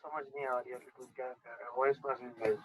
समझ नहीं आ रही है कि तू क्या कह रहा है। वॉइस मैसेज भेज।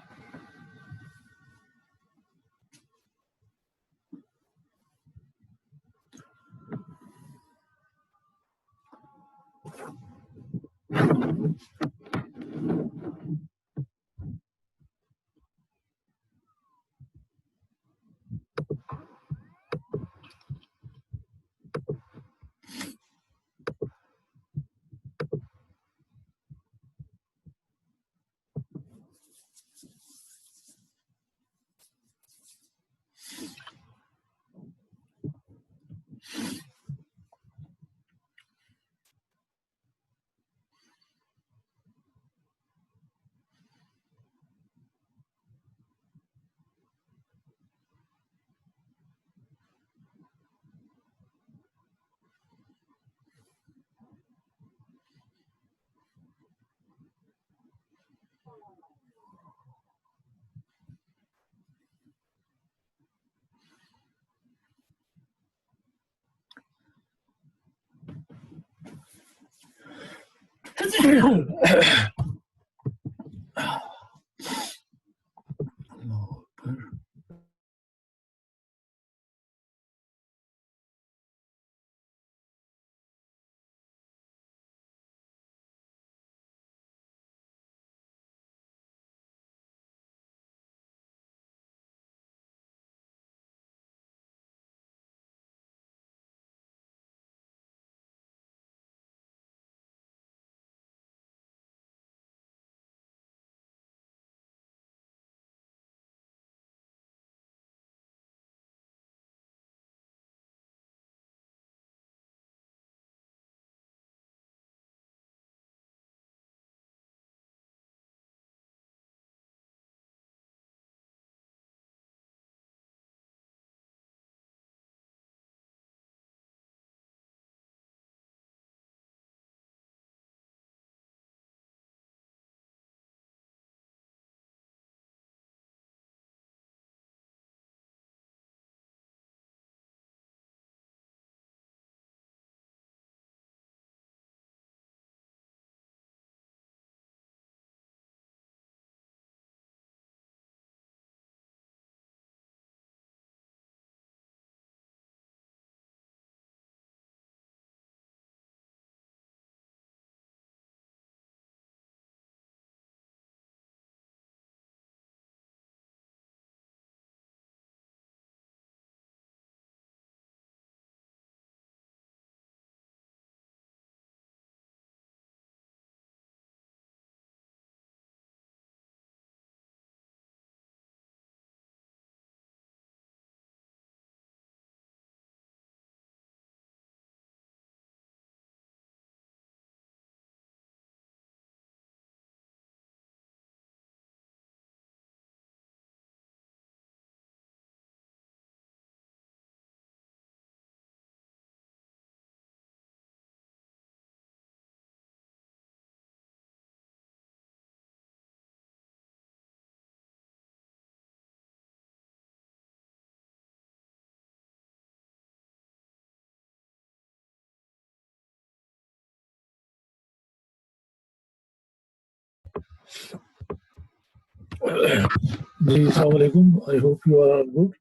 जी अस्सलाम वालेकुम, I hope you are good.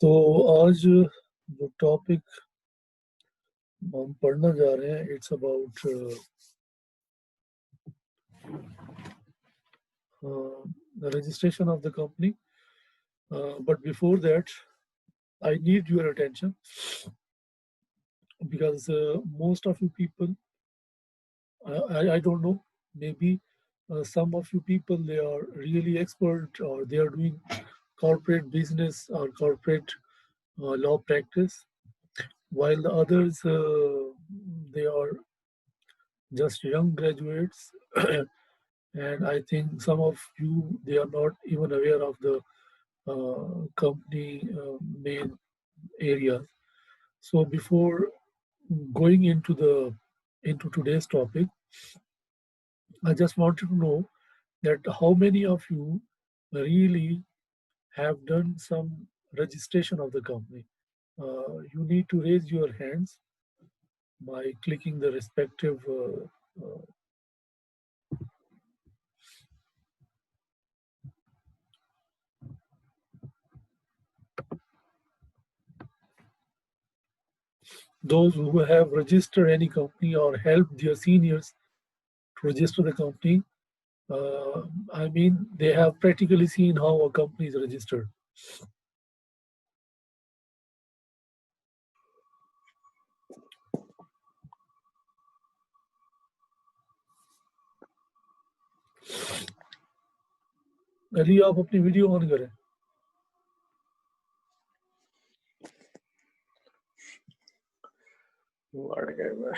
तो आज जो टॉपिक हम पढ़ना जा रहे हैं, it's about the registration of the company. But before that, I need your attention because most of you people, I don't know, maybe some of you people, they are really expert or they are doing corporate business or corporate law practice, while the others, they are just young graduates. And I think some of you, they are not even aware of the company main areas. So before going into today's topic, I just wanted to know that how many of you really have done some registration of the company. You need to raise your hands by clicking the respective those who have registered any company or helped their seniors to register the company, I mean, they have practically seen how a company is registered. Ali आप अपनी video on करें. लड़ गए मैं.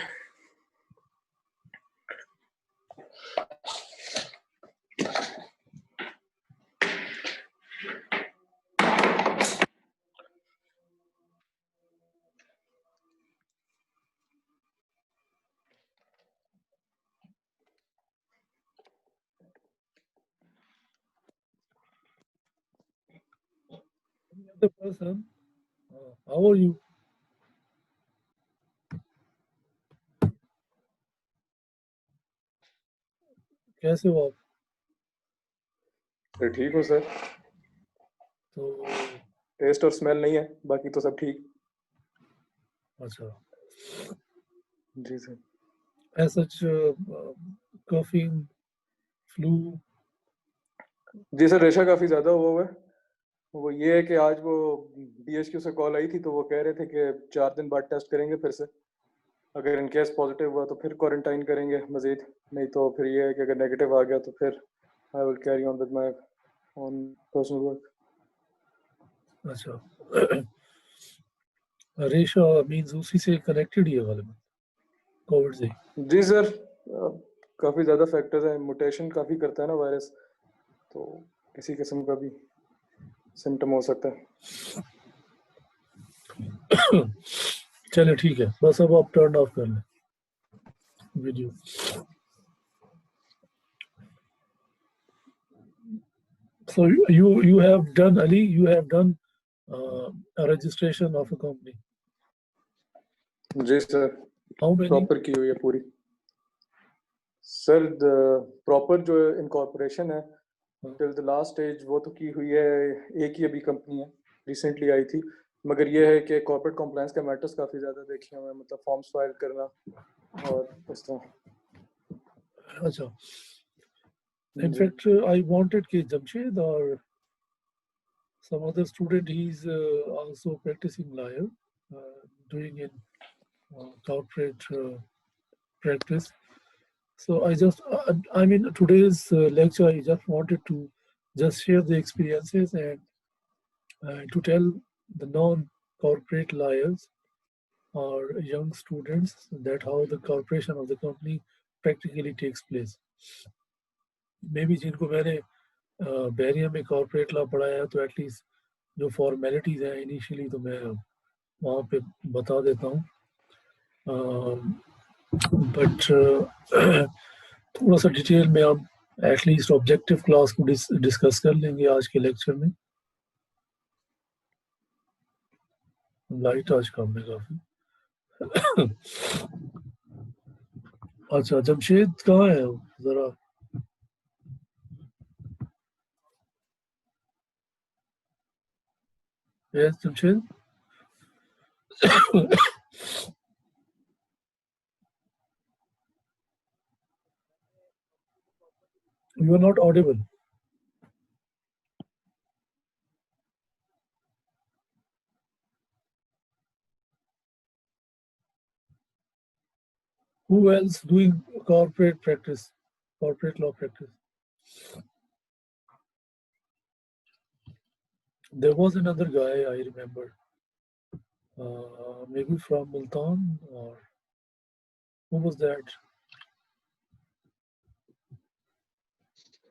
The person, how are you? कैसे हो आप? तो ठीक हो सर. तो टेस्ट और स्मेल नहीं है, बाकी तो सब ठीक. अच्छा. जी sir. As such, coughing, flu. जी सर, रेशा काफी ज्यादा हुआ है. वो ये है कि आज वो BHQ से कॉल आई थी, तो वो कह रहे थे कि 4 दिन बाद टेस्ट करेंगे फिर से. अगर इन केस पॉजिटिव हुआ तो फिर क्वारंटाइन करेंगे मजीद, नहीं तो फिर ये है कि अगर नेगेटिव आ गया तो फिर I will carry on with my own personal work. अच्छा. रेशा मीन्स उसी से कनेक्टेड ही है वाले में, कोविड से. जी सर, काफी ज्यादा फैक्टर्स हैं. म्यूटेशन काफी करता है ना वायरस, तो किसी किस्म का भी सिम्टम हो सकता है. चले ठीक है, बस अब आप टर्न ऑफ कर लें video. So you have done, Ali, you have done a registration of a company. जी सर, How many? प्रॉपर की हुई है पूरी. सर प्रॉपर जो इनकॉर्पोरेशन है टिल द लास्ट स्टेज वो तो की हुई है. एक ही अभी कंपनी है, रिसेंटली आई थी. मगर ये है कि कॉर्पोरेट कंप्लायंस के मैटर्स काफी ज्यादा देखे हुए हैं, मतलब फॉर्म्स फाइल करना और इस तरह. अच्छा. In fact, I wanted कि Jamshed or some other student, he's also practicing lawyer, doing in corporate practice. So I mean, today's lecture, I just wanted to just share the experiences and to tell the non-corporate lawyers or young students that how the corporation of the company practically takes place. Maybe जिनको मैंने बैरिया में corporate law पढ़ाया है, तो at least जो formalities हैं initially तो मैं वहाँ पे बता देता हूँ. बट थोड़ा सा डिटेल में हम एटलीस्ट ऑब्जेक्टिव क्लास को डिस्कस कर लेंगे आज के लेक्चर में. लाइट आज कम है काफी. अच्छा, जमशेद कहाँ है जरा? Yes Jamshed. You are not audible. Who else doing corporate practice, corporate law practice? There was another guy I remember, maybe from Multan, or who was that?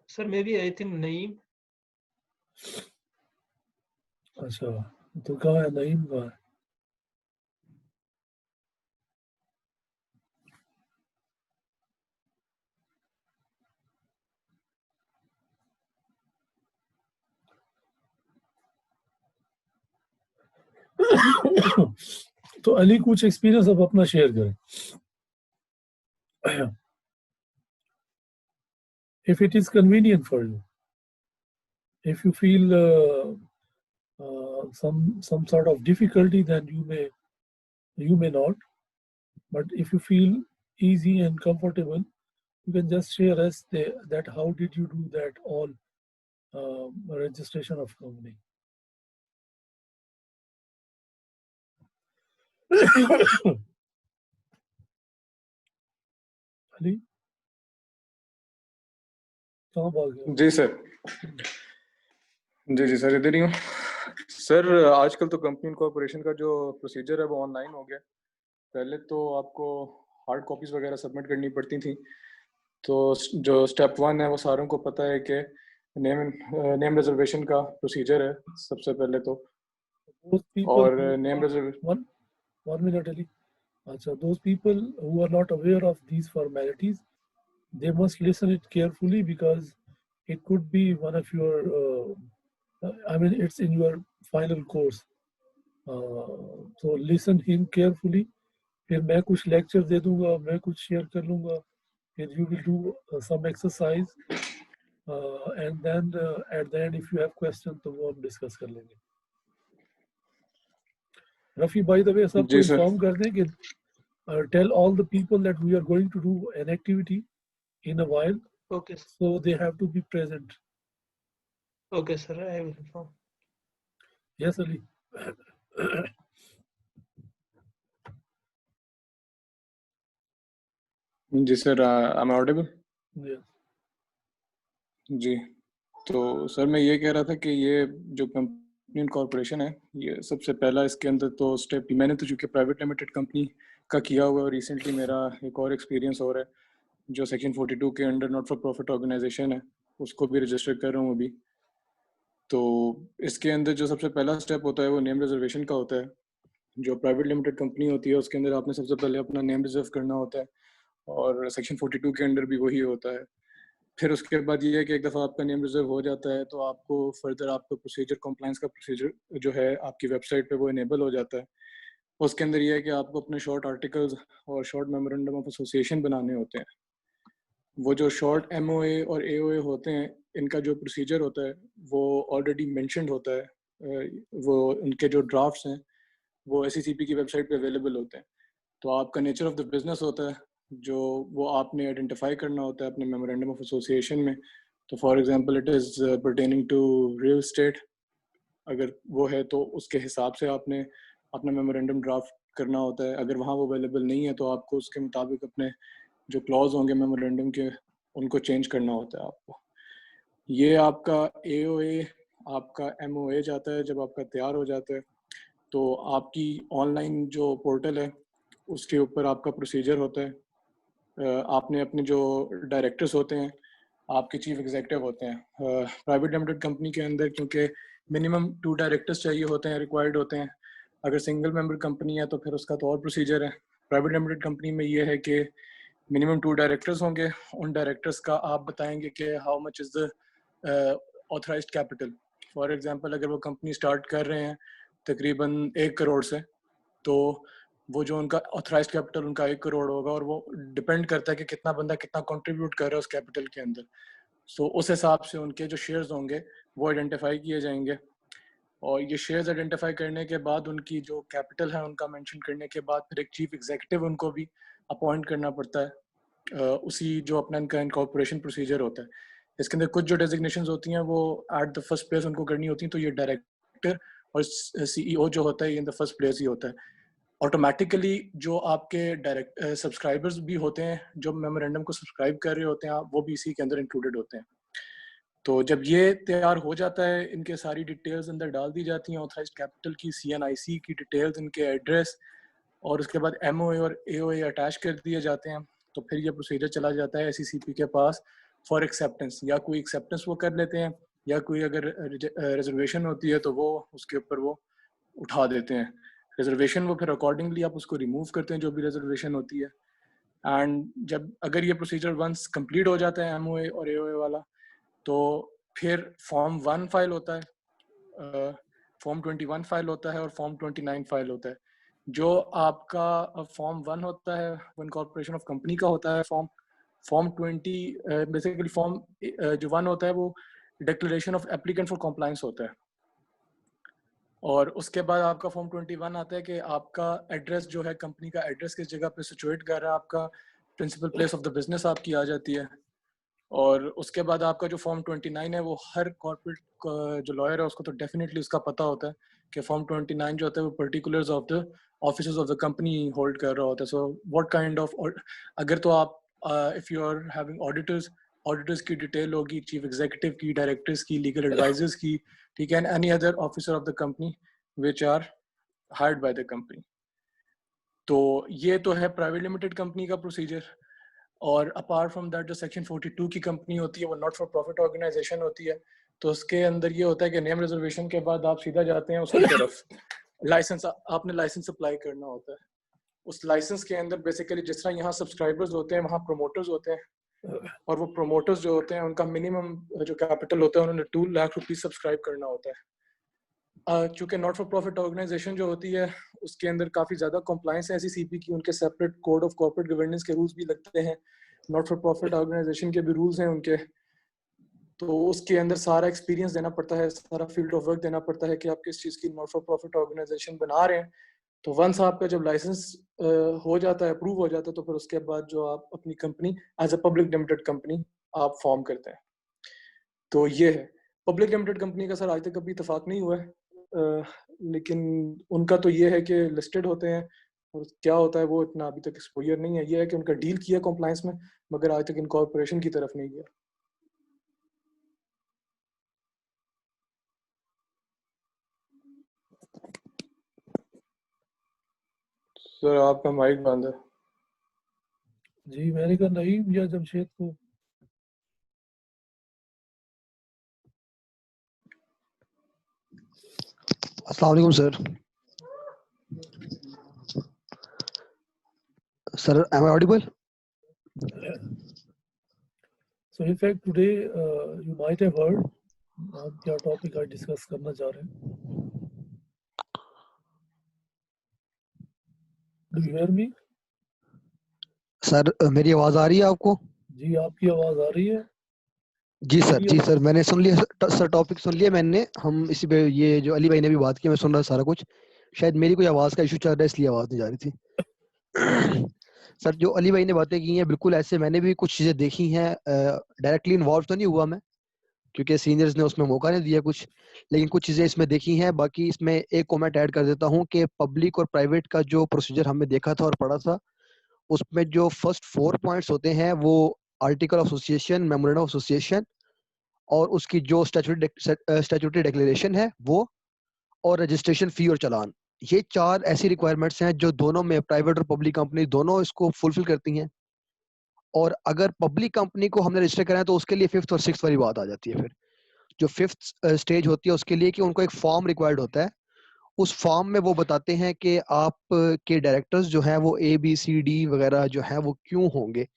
Sir, maybe I think Naeem. अच्छा, तो कहाँ है नईम? कहाँ है? तो अली कुछ experience अब अपना शेयर करें. If it is convenient for you, if you feel some sort of difficulty, then you may You may not, but if you feel easy and comfortable, you can just share us that how did you do that all registration of company. Ali, कहाँ भाग गया? जी sir, जी sir, इधर ही हूँ sir. आजकल तो company incorporation का जो procedure है वो ऑनलाइन हो गया। पहले तो आपको हार्ड कॉपीज वगैरह सबमिट करनी पड़ती थी। तो जो स्टेप 1 है वो सारों को पता है कि नेम रिजर्वेशन का प्रोसीजर है सबसे पहले तो। Those people और who name are, reservation, 1 minute Ali. So those people who are not aware of these formalities, they must listen it carefully because it could be one of your, I mean, it's in your final course. So listen him carefully. फिर मैं कुछ lecture दे दूंगा, मैं कुछ share कर लूंगा, फिर you will do some exercise and then at the end if you have question तो वो हम डिस्कस कर लेंगे। रफी बाय द वे सबको जी सर, इन्फॉर्म कर दें कि tell all the people that we are going to do an activity in a while, Okay, sir. so they have to be present. Okay, sir. I will inform. Yes, Ali. जी sir, I am audible? Yes. जी, तो sir मैं ये कह रहा था कि ये जो कंपनी इनकॉर्पोरेशन है, ये सबसे पहला इसके अंदर तो स्टेप मैंने तो चूँकि प्राइवेट लिमिटेड कंपनी का किया हुआ है और रिसेंटली मेरा एक और एक्सपीरियंस हो रहा है जो सेक्शन 42 के under not for profit organisation है, उसको भी रजिस्टर कर रहा हूँ अभी। तो इसके अंदर जो सबसे पहला स्टेप होता है वो नेम रिजर्वेशन का होता है। जो प्राइवेट लिमिटेड कंपनी होती है उसके अंदर आपने सबसे पहले अपना नेम रिजर्व करना होता है और सेक्शन 42 के अंडर भी वही होता है। फिर उसके बाद ये है कि एक दफ़ा आपका नेम रिजर्व हो जाता है तो आपको फर्दर आपका प्रोसीजर, कंप्लायंस का प्रोसीजर जो है आपकी वेबसाइट पे वो इनेबल हो जाता है। उसके अंदर ये है कि आपको अपने शॉर्ट आर्टिकल्स और शॉर्ट मेमोरेंडम ऑफ एसोसिएशन बनाने होते हैं। वो जो शॉर्ट एमओए और एओए होते हैं, इनका जो प्रोसीजर होता है वो ऑलरेडी मेंशन्ड होता है। वो उनके जो ड्राफ्ट्स हैं वो एससीसीपी की वेबसाइट पे अवेलेबल होते हैं। तो आपका नेचर ऑफ द बिजनेस होता है जो वो आपने आइडेंटिफाई करना होता है अपने मेमोरेंडम ऑफ एसोसिएशन में। तो for example it is pertaining to real estate, अगर वो है तो उसके हिसाब से आपने अपना मेमोरेंडम ड्राफ्ट करना होता है। अगर वहाँ वो अवेलेबल नहीं है तो आपको उसके मुताबिक अपने जो क्लॉज होंगे मेमोरेंडम के उनको चेंज करना होता है आपको। ये आपका एओए, आपका एमओए जाता है जब आपका तैयार हो जाता है तो आपकी ऑनलाइन जो पोर्टल है उसके ऊपर आपका प्रोसीजर होता है। आपने अपने जो डायरेक्टर्स होते हैं, आपके चीफ एग्जीक्यूटिव होते हैं। प्राइवेट लिमिटेड कंपनी के अंदर क्योंकि मिनिमम 2 डायरेक्टर्स चाहिए होते हैं, रिक्वायर्ड होते हैं। अगर सिंगल मेंबर कंपनी है तो फिर उसका तो और प्रोसीजर है। प्राइवेट लिमिटेड कंपनी में ये है कि मिनिमम 2 डायरेक्टर्स होंगे। उन डायरेक्टर्स का आप बताएंगे कि how much is the authorised capital. For example अगर वो कंपनी स्टार्ट कर रहे हैं तकरीबन 1 करोड़ से, तो वो जो उनका ऑथराइज्ड कैपिटल उनका 1 करोड़ होगा और वो डिपेंड करता है कि कितना बंदा कितना कंट्रीब्यूट कर रहा है उस कैपिटल के अंदर। सो उस हिसाब से उनके जो शेयर्स होंगे वो आइडेंटिफाई किए जाएंगे और ये शेयर्स आइडेंटिफाई करने के बाद उनकी जो कैपिटल है उनका मेंशन करने के बाद फिर एक चीफ एग्जीक्यूटिव उनको भी अपॉइंट करना पड़ता है। उसी जो अपना इनका इनकॉर्पोरेशन प्रोसीजर होता है, इसके अंदर कुछ जो डेजिग्नेशंस होती हैं वो एट द फर्स्ट प्लेस उनको करनी होती हैं। तो ये डायरेक्टर और सीईओ जो होता है ये इन द फर्स्ट प्लेस ही होता है। ऑटोमेटिकली जो आपके डायरेक्ट सब्सक्राइबर्स भी होते हैं जो मेमोरेंडम को सब्सक्राइब कर रहे होते हैं वो भी इसी के अंदर इंक्लूडेड होते हैं। तो जब ये तैयार हो जाता है, इनके सारी डिटेल्स अंदर डाल दी जाती हैं, ऑथराइज्ड कैपिटल की, सीएनआईसी की डिटेल्स, इनके एड्रेस, और उसके बाद एमओए और एओए अटैच कर दिए जाते हैं। तो फिर ये प्रोसीजर चला जाता है एससीसीपी के पास फॉर एक्सेप्टेंस। या कोई एक्सेप्टेंस वो कर लेते हैं या कोई अगर रिजर्वेशन होती है तो वो उसके ऊपर वो उठा देते हैं रिजर्वेशन। वो फिर अकॉर्डिंगली आप उसको रिमूव करते हैं जो भी रिजर्वेशन होती है। एंड जब अगर ये प्रोसीजर वंस कंप्लीट हो जाता है एमओए और एओए वाला, तो फिर फॉर्म 1 फाइल होता है, फॉर्म 21 फाइल होता है और फॉर्म 29 फाइल होता है। जो आपका फॉर्म 1 होता है वो इनकॉर्पोरेशन ऑफ कंपनी का होता है। फॉर्म 20 बेसिकली फॉर्म जो 1 होता है वो declaration of applicant for compliance होता है। और उसके बाद आपका फॉर्म 21 आता है कि आपका एड्रेस जो है, कंपनी का एड्रेस किस जगह पे सिचुएट कर रहा है, आपका principal place of the business आपकी आ जाती है। और उसके बाद आपका जो फॉर्म 29 है वो हर कॉर्पोरेट जो लॉयर है उसको तो डेफिनेटली उसका पता होता है कि फॉर्म 29 जो होता है वो particulars of the officers of the company hold कर रहा होता है। सो व्हाट काइंड ऑफ, अगर तो आप if you are having auditors की डिटेल होगी, चीफ एग्जीक्यूटिव की, डायरेक्टर्स की, लीगल एडवाइजर्स की, ठीक है, and any other officer of the company which are hired by the company. तो ये तो है प्राइवेट लिमिटेड कंपनी का प्रोसीजर। और अपार्ट फ्रॉम दैट जो सेक्शन 42 की कंपनी होती है वो नॉट फॉर प्रॉफिट ऑर्गेनाइजेशन होती है। तो उसके अंदर ये होता है कि नेम रिजर्वेशन के बाद आप सीधा जाते हैं उसकी तरफ, लाइसेंस, आपने लाइसेंस अप्लाई करना होता है। उस लाइसेंस के अंदर बेसिकली जिस तरह यहाँ सब्सक्राइबर्स होते हैं वहाँ प्रोमोटर्स होते हैं, और वो प्रोमोटर्स जो होते हैं उनका मिनिमम जो कैपिटल होता है उन्होंने 2 लाख रुपीज सब्सक्राइब करना होता है। चूंकि नॉट फॉर प्रॉफिट ऑर्गेनाइजेशन जो होती है उसके अंदर काफ़ी ज़्यादा कंप्लायंस है SECP की, उनके separate code of corporate governance के रूल्स भी लगते हैं, नॉट फॉर प्रॉफिट ऑर्गेनाइजेशन के भी रूल्स हैं उनके। तो उसके अंदर सारा एक्सपीरियंस देना पड़ता है, सारा फील्ड ऑफ वर्क देना पड़ता है कि आप किस चीज़ की नॉट फॉर प्रॉफिट ऑर्गेनाइजेशन बना रहे हैं। तो वंस आपका जब लाइसेंस हो जाता है, अप्रूव हो जाता है, तो फिर उसके बाद जो आप अपनी company as a public limited company आप फॉर्म करते हैं। तो ये है पब्लिक लिमिटेड कंपनी का। सर आज तक कभी इतफाक नहीं हुआ है, लेकिन उनका तो ये है कि लिस्टेड होते हैं, और क्या होता है वो इतना अभी तक एक्सपोजर नहीं है। ये है कि उनका डील किया कॉम्प्लायंस में, मगर आज तक इनकॉर्पोरेशन की तरफ नहीं गया। सर आपका माइक बंद है। जी मैंने कहा नईम या जमशेद को। अस्सलाम वालेकुम sir. Sir, am I audible? So in fact today you might have heard हम क्या टॉपिक आज डिस्कस करना चाह रहे हैं। Do you hear me? Sir मेरी आवाज आ रही है आपको? जी आपकी आवाज आ रही है। जी सर मैंने सुन लिया सर, टॉपिक सुन लिया मैंने। हम इसी पे, ये जो अली भाई ने भी बात की, मैं सुन रहा सारा कुछ। शायद मेरी कोई आवाज का इशू चल रहा है इसलिए आवाज नहीं जा रही थी। सर जो अली भाई ने बातें की हैं बिल्कुल ऐसे मैंने भी कुछ चीजें देखी हैं। डायरेक्टली इन्वॉल्व तो नहीं हुआ मैं, क्योंकि सीनियर्स ने उसमें मौका नहीं दिया कुछ, लेकिन कुछ चीजें इसमें देखी हैं। बाकी इसमें एक कमेंट ऐड कर देता हूँ कि पब्लिक और प्राइवेट का जो प्रोसीजर हमने देखा था और पढ़ा था, उसमें जो फर्स्ट 4 पॉइंट्स होते हैं वो article of association, memorandum of association, और उसकी जो स्टैट्यूटरी डिक्लेरेशन है वो, और रजिस्ट्रेशन फी और चालान। ये 4 ऐसी रिक्वायरमेंट्स हैं जो दोनों में, प्राइवेट और पब्लिक कंपनी दोनों इसको फुलफिल करती हैं। और अगर पब्लिक कंपनी को हमने रजिस्टर कराया तो उसके लिए 5th और 6th वाली बात आ जाती है। फिर जो 5th स्टेज होती है उसके लिए कि उनको एक फॉर्म रिक्वायर्ड होता है। उस फॉर्म में वो बताते हैं कि आप के डायरेक्टर्स जो हैं वो ABCD वगैरह जो हैं वो क्यों होंगे,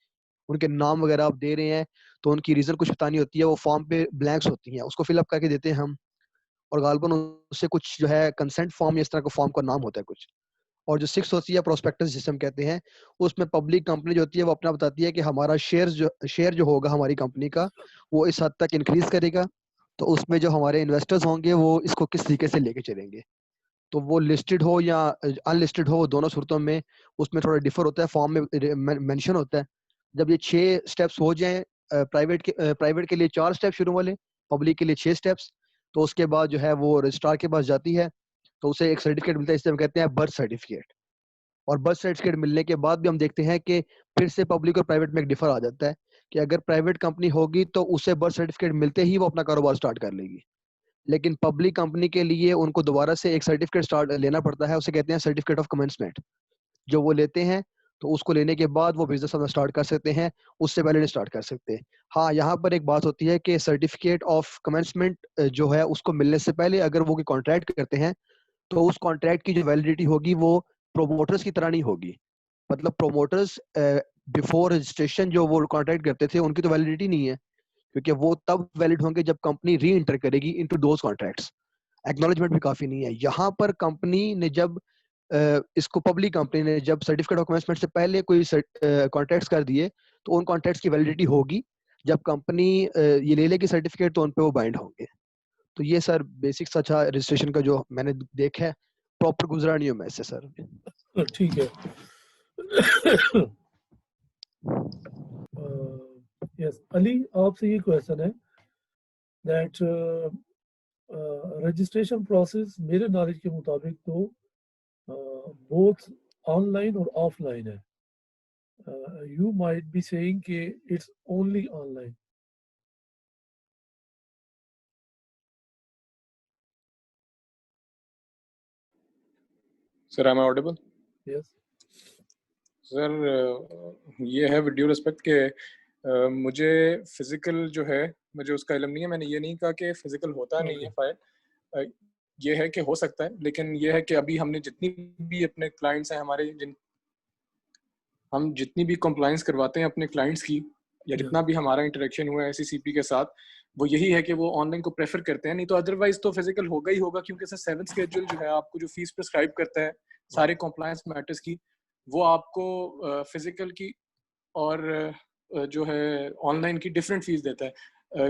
उनके नाम वगैरह आप दे रहे हैं तो उनकी रीजन कुछ बतानी होती है। वो फॉर्म पे ब्लैंक्स होती हैं, उसको फिलअप करके देते हैं हम, और गालबन उससे कुछ जो है कंसेंट फॉर्म या इस तरह का फॉर्म का नाम होता है कुछ। और जो 6 होती है प्रोस्पेक्टस जिसे हम कहते हैं, उसमें पब्लिक कंपनी जो होती है वो अपना बताती है कि हमारा शेयर जो होगा हमारी कंपनी का वो इस हद तक इंक्रीज करेगा, तो उसमें जो हमारे इन्वेस्टर्स होंगे वो इसको किस तरीके से लेके चलेंगे। तो वो लिस्टेड हो या अनलिस्टेड हो, दोनों सूरतों में उसमें थोड़ा डिफर होता है, फॉर्म में मेंशन होता है। जब ये 6 स्टेप्स हो जाएं, प्राइवेट के लिए 4 स्टेप शुरू वाले, पब्लिक के लिए 6 स्टेप्स, तो उसके बाद जो है वो रजिस्ट्रार के पास जाती है, तो उसे एक सर्टिफिकेट मिलता है, इसे हम कहते हैं बर्थ सर्टिफिकेट। और बर्थ सर्टिफिकेट मिलने के बाद भी हम देखते हैं कि फिर से पब्लिक और प्राइवेट में एक डिफर आ जाता है कि अगर प्राइवेट कंपनी होगी तो उसे बर्थ सर्टिफिकेट मिलते ही वो अपना कारोबार स्टार्ट कर लेगी, लेकिन पब्लिक कंपनी के लिए उनको दोबारा से एक सर्टिफिकेट स्टार्ट लेना पड़ता है, उसे कहते हैं सर्टिफिकेट ऑफ कमेंसमेंट। जो वो लेते हैं तो उसको लेने के बाद वो बिजनेस अपना स्टार्ट कर सकते हैं, उससे पहले नहीं स्टार्ट कर सकते। हाँ, यहाँ पर एक बात होती है कि सर्टिफिकेट ऑफ कमेंसमेंट जो है उसको मिलने से पहले अगर वो कोई कॉन्ट्रैक्ट करते हैं तो उस कॉन्ट्रैक्ट की जो वैलिडिटी होगी वो प्रोमोटर्स की तरह नहीं होगी। मतलब प्रोमोटर्स बिफोर रजिस्ट्रेशन जो वो कॉन्ट्रैक्ट करते थे उनकी तो वैलिडिटी नहीं है, क्योंकि वो तब वैलिड होंगे जब कंपनी री एंटर करेगी इनटू दोज कॉन्ट्रैक्ट्स। एक्नॉलेजमेंट भी काफी नहीं है। यहाँ पर कंपनी ने जब इसको, पब्लिक कंपनी ने जब सर्टिफिकेट ऑफ कमेंसमेंट से पहले कोई कॉन्ट्रैक्ट्स कर दिए तो उन कॉन्ट्रैक्ट्स की वैलिडिटी होगी। जब कंपनी ये ले लेगी सर्टिफिकेट तो उन पे वो बाइंड होंगे। तो ये सर बेसिक अच्छा रजिस्ट्रेशन का जो मैंने देखा है, प्रॉपर गुजरा नहीं हूँ मैं इससे सर। ठीक है। यस अली, आपसे ये क्वेश्चन है दैट रजिस्ट्रेशन प्रोसेस मेरे नॉलेज के मुताबिक तो बोथ ऑनलाइन और ऑफलाइन है। यू माइट बी सेइंग कि it's only online. Sir am I audible? Yes sir ये है वीडियो रिस्पेक्ट के मुझे फिजिकल जो है मुझे उसका इल्म नहीं है। मैंने ये नहीं कहा कि फिजिकल होता नहीं है फाइल, ये है कि हो सकता है, लेकिन ये है कि अभी हमने जितनी भी अपने क्लाइंट्स हैं हमारे हम जितनी भी कंप्लायंस करवाते हैं अपने क्लाइंट्स की, या जितना भी हमारा इंटरेक्शन हुआ है SCCP के साथ, वो यही है कि वो ऑनलाइन को प्रेफर करते हैं। नहीं तो अदरवाइज तो फिजिकल होगा ही होगा, क्योंकि सर 7th शेड्यूल जो है आपको जो फीस प्रिस्क्राइब करता है सारे कंप्लायंस मैटर्स की, वो आपको फिजिकल की और जो है ऑनलाइन की डिफरेंट फीस देता है।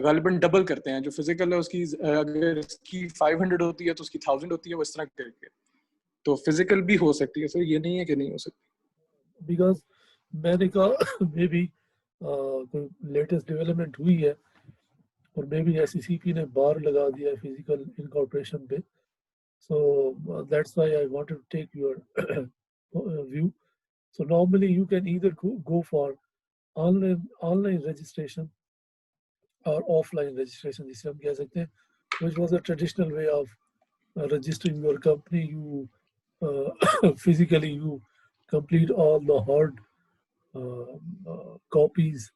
गालिबन डबल करते हैं। जो फिजिकल है उसकी अगर इसकी 500 होती है तो उसकी 1000 होती है, वो इस तरह करके। तो फिजिकल भी हो सकती है सर, ये नहीं है कि नहीं हो सकती। बिकॉज मैंने कहा मे बी कोई लेटेस्ट डेवलपमेंट हुई है और मे बी SCCP ने बार लगा दिया है फिजिकल इनकॉर्पोरेशन पे। So that's why I wanted to take your view. So normally you can either go for online registration और ऑफलाइन रजिस्ट्रेशन, जिसे हम कह सकते हैं, which was a traditional way of registering your company. You physically you complete all the hard copies,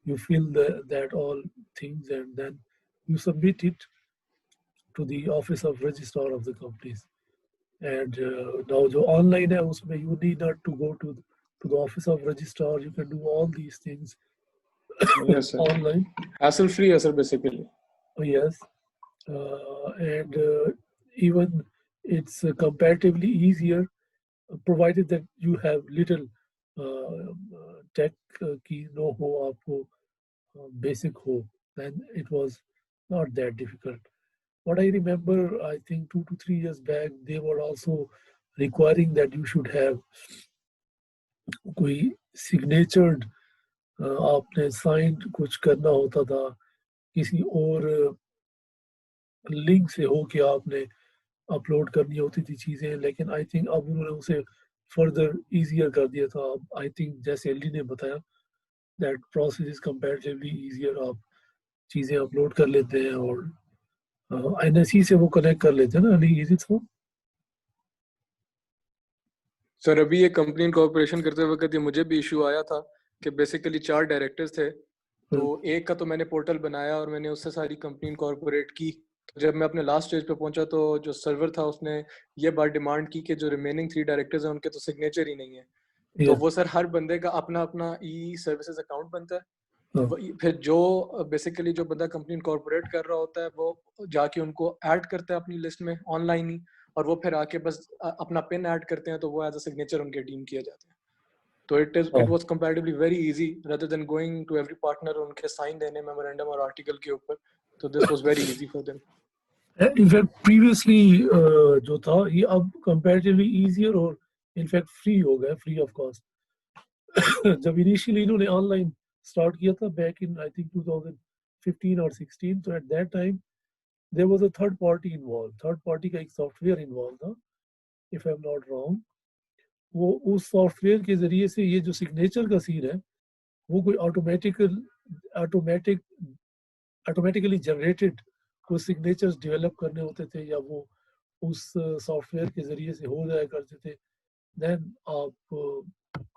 you fill that all things, and then you submit it to the office of registrar of the companies. And now जो online है उसमें you need not to go to the office of registrar. You can do all these things Yes sir, online. hassle free है sir basically. Yes, and even it's comparatively easier, provided that you have little tech की know हो आपको, basic हो, then it was not that difficult. What I remember, I think 2 to 3 years back, they were also requiring that you should have कोई signatured, आपने signed कुछ करना होता था किसी और लिंक से हो कि आपने अपलोड करनी होती थी चीज़ें। लेकिन आई थिंक अब उन्होंने उसे फर्दर ईजियर कर दिया था। अब आई थिंक जैसे एली ने बताया that process is comparatively easier. आप चीज़ें अपलोड कर लेते हैं और NSE से वो कनेक्ट कर लेते हैं ना Ali, is it so? Sir अभी ये कंपनी इनकॉर्पोरेशन करते वक्त ये मुझे भी इशू आया था कि बेसिकली 4 डायरेक्टर्स थे, तो एक का तो मैंने पोर्टल बनाया और मैंने उससे सारी कंपनी इनकॉर्पोरेट की। तो जब मैं अपने लास्ट स्टेज पे पहुंचा तो जो सर्वर था उसने ये बात डिमांड की कि जो रिमेनिंग 3 डायरेक्टर्स हैं उनके तो सिग्नेचर ही नहीं है। तो वो सर हर बंदे का अपना अपना ई सर्विसेज अकाउंट बनता है। फिर जो बेसिकली जो बंदा कंपनी इनकॉर्पोरेट कर रहा होता है वो जाके उनको ऐड करता है अपनी लिस्ट में ऑनलाइन ही, और वो फिर आके बस अपना पिन ऐड करते हैं तो वो एज अ सिग्नेचर उनके डीम किया जाता है। तो it was comparatively very easy rather than going to every partner उनके साइन देने मेमोरेंडम और आर्टिकल के ऊपर। तो this was very easy for them. In fact previously जो था ये अब कंपैरेटिवली ईजियर और इनफैक्ट फ्री हो गया, फ्री ऑफ कॉस्ट। जब इनिशियली इन्होंने ऑनलाइन स्टार्ट किया था बैक इन आई थिंक 2015 और 16, तो at that time there was a third party involve. Third party का एक सॉफ्टवेयर इन्वॉल्व था, if I am not wrong. वो उस सॉफ्टवेयर के जरिए से ये जो सिग्नेचर का सीन है वो कोई ऑटोमेटिकली जनरेटेड कुछ सिग्नेचर्स डेवलप करने होते थे, या वो उस सॉफ्टवेयर के जरिए से हो जाया करते थे। देन आप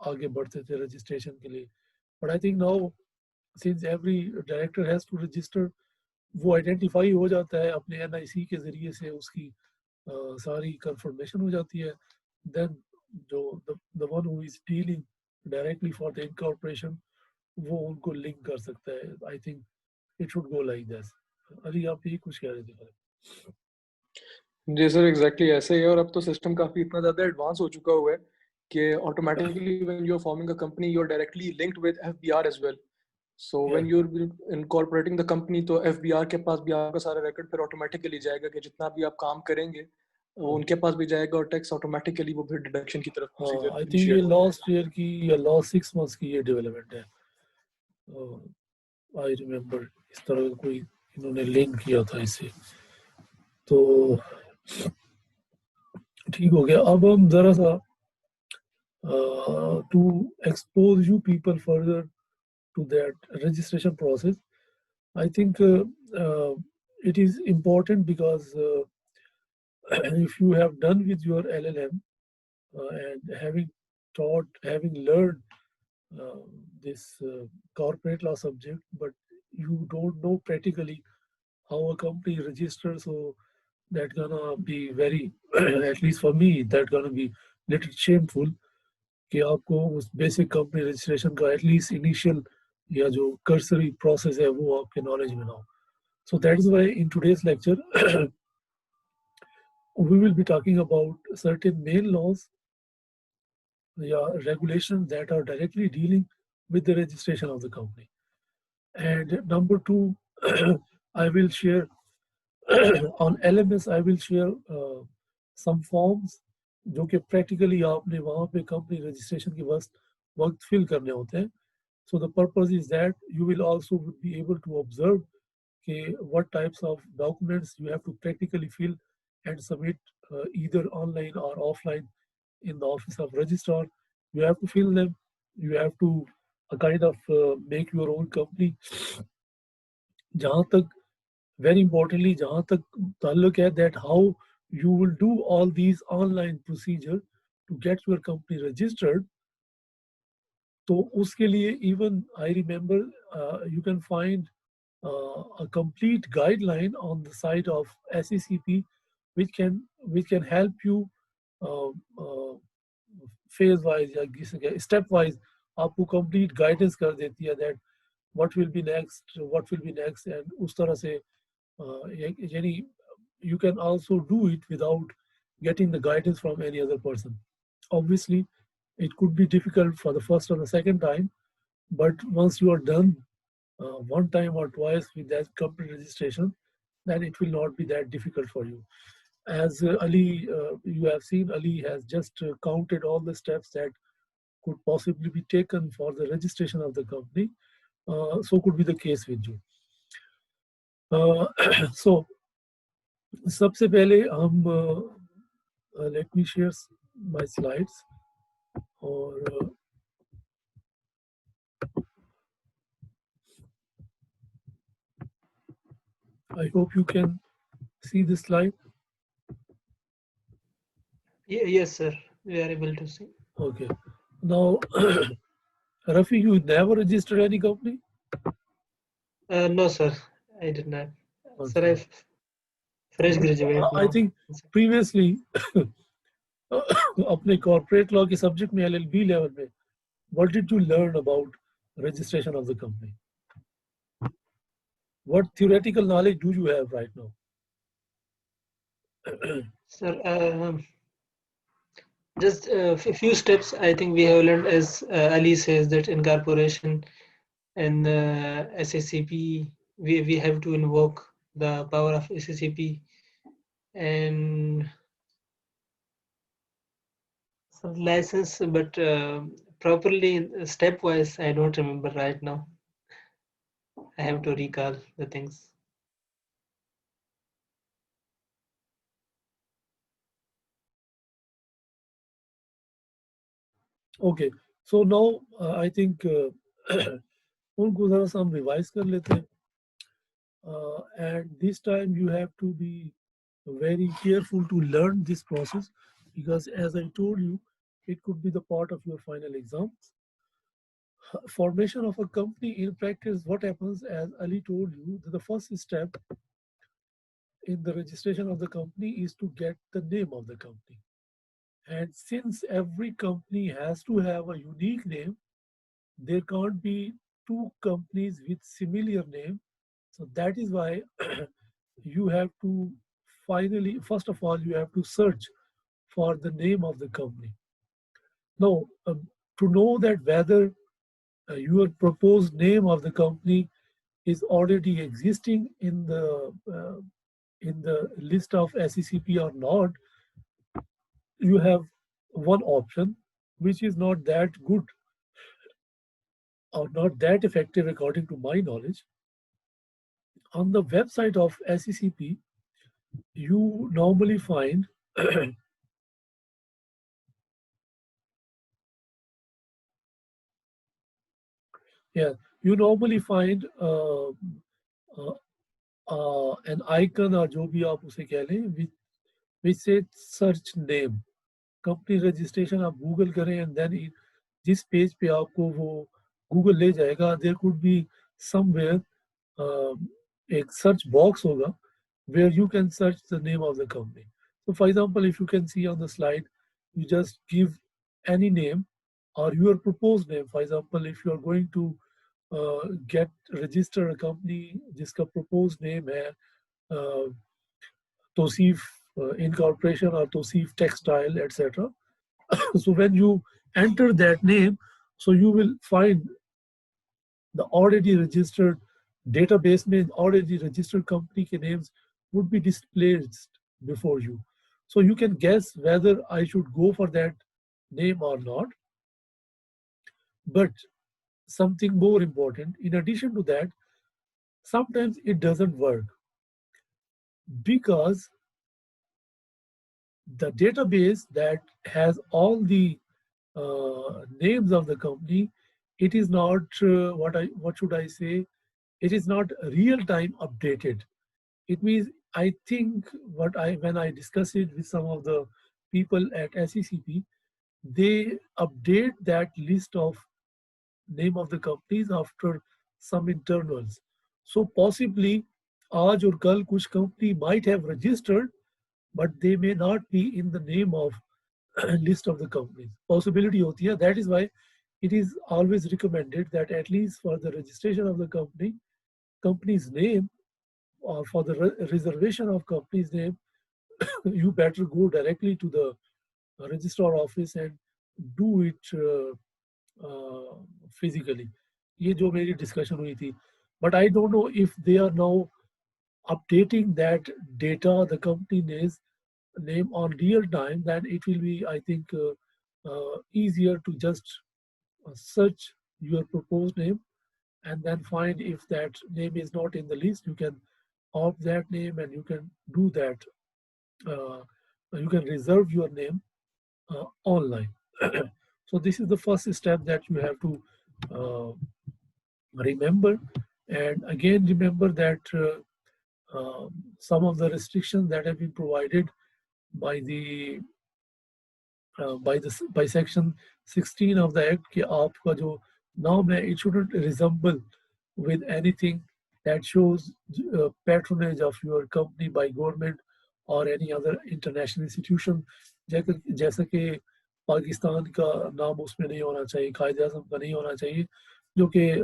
आगे बढ़ते थे रजिस्ट्रेशन के लिए। But I think now since every director has to register, वो आइडेंटिफाई हो जाता है अपने NIC के जरिए से, उसकी सारी कंफर्मेशन हो जाती है। देन जो the one who is dealing directly for the incorporation वो उनको लिंक कर सकता है। I think it should go like this. Ali आप यही कुछ कह रहे थे? जी सर एग्जैक्टली ऐसे ही है। और अब तो सिस्टम काफी इतना ज्यादा एडवांस हो चुका हुआ है कि automatically when you are forming a company you are directly linked with FBR as well. So when you're incorporating the company, तो FBR के पास भी आपका सारा record फिर automatically जाएगा कि जितना भी आप काम करेंगे वो उनके पास भी जाएगा और tax automatically वो फिर deduction की तरफ procedure I think ये last year की या last 6 months की ये development है. I remember इस तरह का कोई इन्होंने link किया था इसे. तो ठीक हो गया. अब हम जरा सा to expose you people further to that registration process. I think it is important because if you have done with your LLM and having learned this corporate law subject, but you don't know practically how a company registers, so that's gonna be very, at least for me, that's gonna be little shameful कि आपको उस basic company registration का at least initial या जो cursory process है वो आपके knowledge में ना हो. So that is why in today's lecture we will be talking about certain main laws, regulations that are directly dealing with the registration of the company. And number two, I will share on LMS. I will share some forms जो कि practically आपने वहाँ पे company registration के वक्त fill करने होते हैं. So the purpose is that you will also be able to observe what types of documents you have to practically fill and submit either online or offline in the office of registrar. You have to fill them. You have to kind of make your own company. जहाँ तक very importantly जहाँ तक ताल्लुक है that how you will do all these online procedure to get your company registered. तो उसके लिए even I remember you can find a complete guideline on the site of SECP which can help you phase wise या step wise आपको complete guidance कर देती है that what will be next and उस तरह से यानी you can also do it without getting the guidance from any other person. Obviously it could be difficult for the first or the second time, but once you are done one time or twice with that company registration, then it will not be that difficult for you. As Ali, you have seen, Ali has just counted all the steps that could possibly be taken for the registration of the company. So could be the case with you. So, सबसे पहले हम let me share my slides और I hope you can see this slide. Yes, sir. We are able to see. Okay. Now, Rafi, you never registered any company? No, sir. I did not. Okay. Sir, I fresh graduate I now. think previously, अपने corporate law के subject में LLB level में, what did you learn about registration of the company? What theoretical knowledge do you have right now? Sir, just a few steps I think we have learned, as Ali says, that incorporation and SACP, we have to invoke the power of SACP and some license, but properly stepwise I don't remember right now. I have to recall the things. Okay, so now I think उनको ज़रा सा हम revise कर लेते हैं. And this time you have to be very careful to learn this process because, as I told you, it could be the part of your final exam. Formation of a company in practice, what happens, as Ali told you, that the first step in the registration of the company is to get the name of the company. And since every company has to have a unique name, there can't be two companies with similar name. So that is why you have to finally, first of all, you have to search for the name of the company. Now, to know that whether your proposed name of the company is already existing in the list of SECP or not, you have one option which is not that good or not that effective according to my knowledge. On the website of SECP, you normally find yeah, you normally find an icon or जो भी आप उसे कह लें, which says search name. Company registration आप Google करें and then जिस page पे आपको वो गूगल ले जाएगा, देयर कुड बी समवेयर एक सर्च बॉक्स होगा where you can search the name of the company. So for example, if you can see on the slide, you just give any name or your proposed name. For example, if you are going to get register a company जिसका proposed name है Tosif Incorporation or Tosif Textile, etc. So when you enter that name, so you will find the already registered database में already registered company के names would be displayed before you. So you can guess whether I should go for that name or not. But something more important, in addition to that, sometimes it doesn't work because the database that has all the names of the company, it is not what should I say? It is not real-time updated. It means I think when I discuss it with some of the people at SECP, they update that list of name of the companies after some internals. So possibly आज और कल कुछ company might have registered, but they may not be in the name of list of the companies. Possibility hoti hai. That is why it is always recommended that at least for the registration of the company's name, or for the reservation of company's name, you better go directly to the registrar office and do it physically. ये जो मेरी discussion हुई थी. But I don't know if they are now updating that data, the company name on real time, then it will be, I think, easier to just search your proposed name and then find if that name is not in the list, you can opt that name and you can do that. You can reserve your name online. So this is the first step that you have to remember. And again, remember that some of the restrictions that have been provided by section 16 of the act कि आपका जो नाम है, it shouldn't resemble with anything that shows patronage of your company by government or any other international institution. जैसा कि पाकिस्तान का नाम उसमें नहीं होना चाहिए, कायदे आज़म का नहीं होना चाहिए, जो कि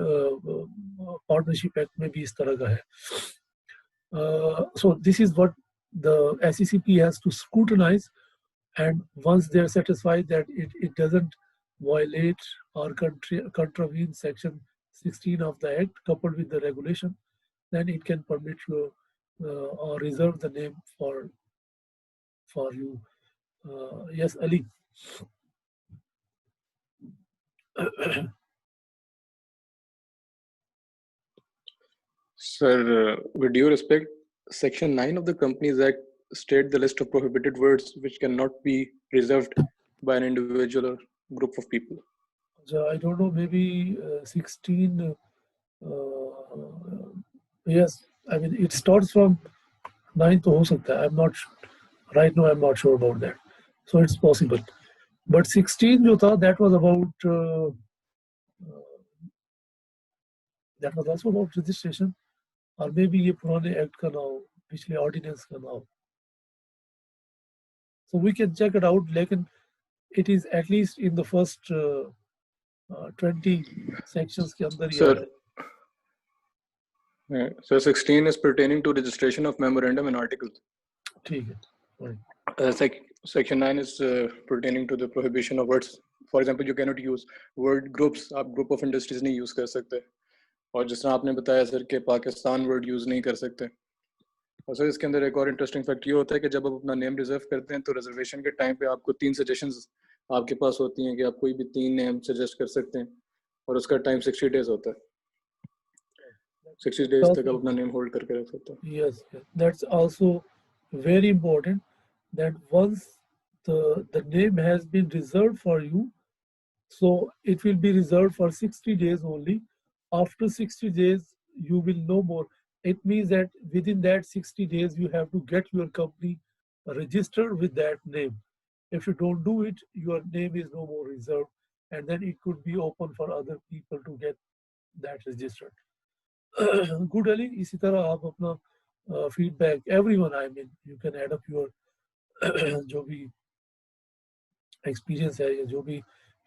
पार्टनरशिप एक्ट में भी इस तरह का है. So this is what the SECP has to scrutinize, and once they are satisfied that it doesn't violate or contravene section 16 of the act coupled with the regulation, then it can permit you or reserve the name for you. Yes, Ali. Sir, with due respect, Section 9 of the Companies Act state the list of prohibited words which cannot be reserved by an individual or group of people. So I don't know, maybe 16. Yes, I mean it starts from 9 to ho sakta hai. I'm not right now. I'm not sure about that. So it's possible. But 16 जो था, that was about that was also about registration, or maybe ये पुराने act का नाम, पिछले ordinance का नाम. So we can check it out. लेकिन it is at least in the first 20 sections के अंदर ही आता है. So 16 is pertaining to registration of memorandum and articles. ठीक है. Section 9 is pertaining to the prohibition of words for example you can not use word groups, आप group of industries नहीं use कर सकते, और जिस तरह आपने बताया सर कि पाकिस्तान वर्ड यूज नहीं कर सकते। और सर इसके अंदर एक और इंटरेस्टिंग फैक्ट ये होता है कि जब आप अपना नेम रिजर्व करते हैं तो रिजर्वेशन के टाइम पे आपको 3 सजेशंस आपके पास होती हैं कि आप कोई भी 3 नेम सजेस्ट कर सकते हैं, और उसका टाइम 60 डेज होता है। 60 डेज तक आप अपना नेम होल्ड करके रख सकते हैं। Yes, yes. That's also very important that once the name has been reserved for you, so it will be reserved for 60 days only. After 60 days, you will know more. It means that within that 60 days, you have to get your company registered with that name. If you don't do it, your name is no more reserved, and then it could be open for other people to get that registered. Good Ali, इसी तरह आप अपना feedback, everyone, I mean, you can add up your जो भी experience है या जो भी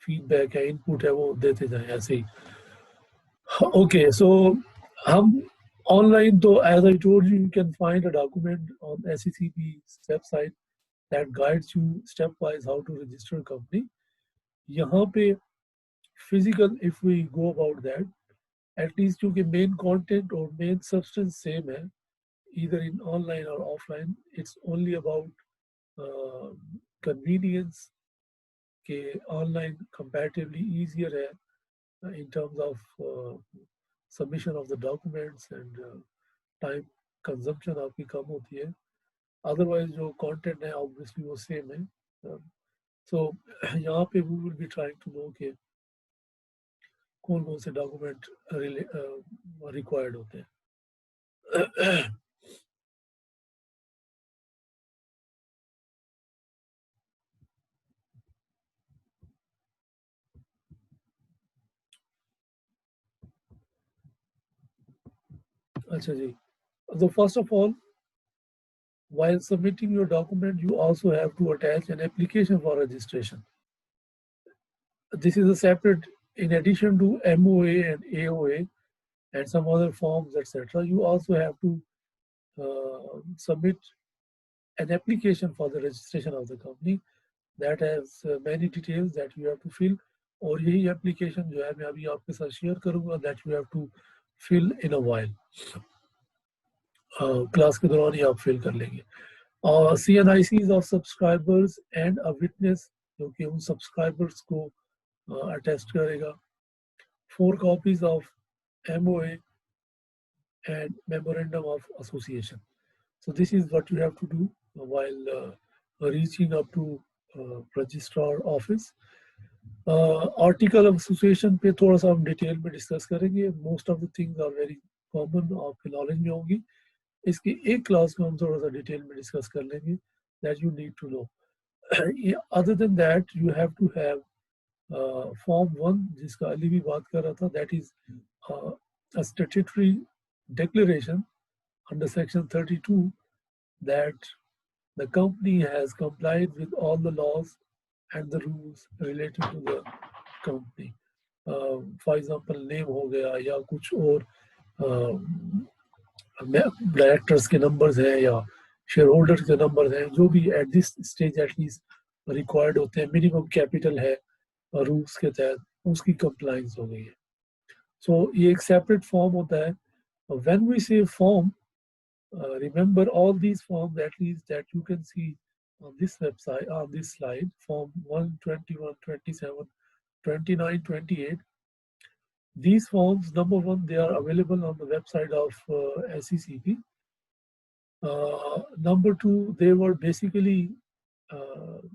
feedback है, input है, वो देते जाएं ऐसे ही. Okay, so हम online, तो as I told you, you can find a document on SECP's website that guides you stepwise how to register a company. यहाँ पे physical, if we go about that, at least क्योंकि main content or main substance same है, either in online or offline, it's only about convenience के online comparatively easier है in terms of submission of the documents and time consumption आपकी कम होती है. Otherwise जो content है obviously वो same है. So यहाँ पे we will be trying to know कि कौन से document required होते हैं. अच्छा जी. So first of all, while submitting your document, you also have to attach an application for registration. This is a separate, in addition to MOA and AOA and some other forms, etc. You also have to submit an application for the registration of the company that has many details that you have to fill. और यही application जो है मैं अभी आपके साथ share करूँगा that you have to fill in a while. Class के दौरान ही आप fill कर लेंगे. CNICs of subscribers and a witness जो कि उन subscribers को attest करेगा. 4 copies of MOA and memorandum of association. So this is what you have to do while reaching up to registrar office. Article of association पे थोड़ा सा हम detail में डिस्कस करेंगे. Most of the things are very common, आपके knowledge में होंगी. इसकी एक क्लास में हम थोड़ा सा डिटेल में डिस्कस कर लेंगे that you need to know. Other than that, you have to have Form 1 जिसका अली भी बात कर रहा था, that is a statutory declaration under section 32 that the company has complied with all the laws and the rules related to the company. For example, name हो गया या कुछ और डायरेक्टर्स के नंबर्स हैं या शेयर होल्डर्स के नंबर्स हैं, जो भी at this stage at least required होते हैं, मिनिमम कैपिटल है रूल्स के तहत, उसकी कंप्लायंस हो गई है. सो ये एक सेपरेट फॉर्म होता है. व्हेन वी से form, remember all these forms at least that you can see on this website, on this slide, form 1, 21, 27, 29, 28. These forms, number one, they are available on the website of SECP. Number two, they were basically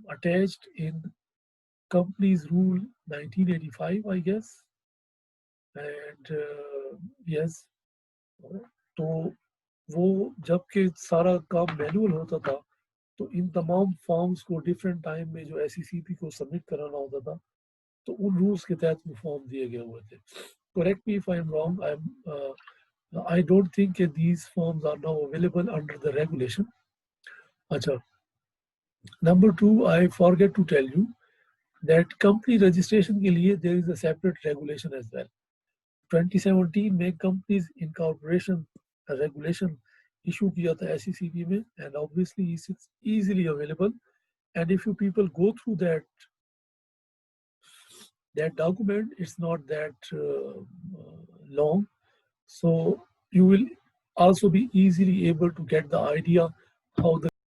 attached in company's rule 1985, I guess. And yes, तो वो जब के सारा काम manual होता था तो इन तमाम फॉर्म्स को डिफरेंट टाइम में जो SECP को सबमिट कराना होता था, तो उन रूल्स के तहत वो फॉर्म दिए गए हुए थे. Correct me if I am wrong. I don't think that these forms are now available under the regulation. अच्छा. Number two, I forget to tell you that company registration के लिए there is a separate regulation as well. 2017 में companies incorporation regulation issue किया था SECP में, and obviously it's easily available. And if you people go through that that document is not that long, so you will also be easily able to get the idea how the